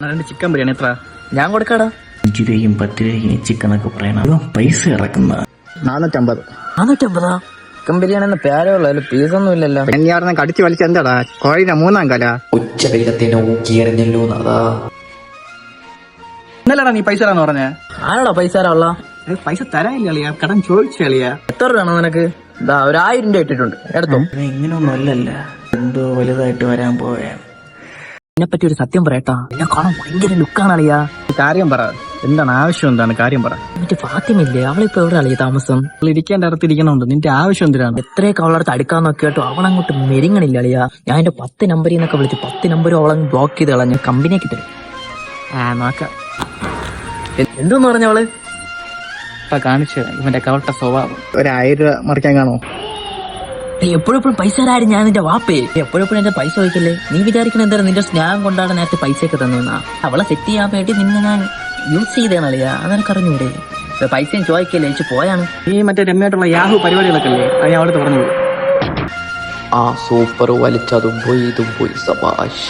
2 chicken biryani എത്ര? ഞാൻ കൊടുക്കാടാ. 5 രൂപയും 10 രൂപയും ചിക്കൻ ഒക്കെ പറയണ പൈസ ഇറക്കുന്ന 450. 450? ചിക്കൻ ബിരിയാണി എന്ന പേരേ ഉള്ളു, അതിൽ പീസൊന്നും ഇല്ലല്ലോ. ഞാൻ കടിച്ചു വലിച്ച എന്താടാ കോഴിയുടെ 3-ാം കാല. ഉച്ച വെയിലത്തേനെ ഊക്കിയെറിഞ്ഞല്ലോ അതാ. ഇന്നലെടാ നീ പൈസ തരാന്ന് പറഞ്ഞേ. ആരോടാ പൈസ തരാനുള്ള? പൈസ തരാനില്ല അളിയാ, കടം ചോദിച്ചു അളിയാ. എത്ര രൂപയാണോ നിനക്ക്? ഇതാ 1000 രൂപ ഇട്ടിട്ടുണ്ട്, എടുത്തോ. ഇങ്ങനൊന്നും അല്ലല്ല, എന്തോ വലുതായിട്ട് വരാൻ പോവുകയാണ്. ഇതിനെപ്പറ്റി ഒരു സത്യം പറയട്ടാ, എന്നെ കാണാൻ ഭയങ്കര ലുക്കാണ് അളിയാ. കാര്യം പറ, എന്താണ് ആവശ്യം? എന്താണ് കാര്യം പറ. മറ്റേ ഫാത്തിമില്ലേ, അവളിപ്പോ എവിടെ അളിയ താമസം? ഇരിക്കേണ്ട അടുത്തിരിക്കണുണ്ട്, നിന്റെ ആവശ്യം എന്തിനാണ്? എത്രയൊക്കെ അവളടുത്ത് അടുക്കാന്നൊക്കെ കേട്ടോ, അവളങ്ങോട്ട് മെരിങ്ങണില്ല അളിയാ. ഞാൻ എന്റെ 10 നമ്പറിൽ നിന്നൊക്കെ വിളിച്ച് 10 നമ്പരും അവളങ്ങ് ബ്ലോക്ക് ചെയ്ത് കളഞ്ഞ കമ്പനിയൊക്കെ തരും. നോക്കാം. എന്തെന്ന് പറഞ്ഞവള് കാണിച്ചു ഇവന്റെ കവട്ട സ്വഭാവം. 1000 രൂപ മറിക്കാൻ കാണോ? എപ്പോഴും പൈസ തരാരും ഞാൻ നിന്റെ വാപ്പേ. എപ്പോഴും എന്റെ പൈസ ചോദിക്കല്ലേ. നീ വിചാരിക്കണ എന്തായാലും നിന്റെ സ്നേഹം കൊണ്ടാണ് നേരത്തെ പൈസയൊക്കെ തന്നെന്നാ. അവളെ സെറ്റ് ചെയ്യാൻ വേണ്ടി നിന്നെ ഞാൻ യൂസ് ചെയ്തേന്നളിയാ, അതെനിക്ക് അറിഞ്ഞൂടെ. പൈസയും ചോദിക്കല്ലേ, ചേച്ചി പോയാണ്. ഈ മറ്റേ രമ്യായിട്ടുള്ള യാഹു പരിപാടികളൊക്കെ അല്ലേ, അത് ഞാൻ അവിടുത്തെ പറഞ്ഞു. ആ സൂപ്പർ വലിച്ചതും പോയി ഇതും പോയി സബാഷ്.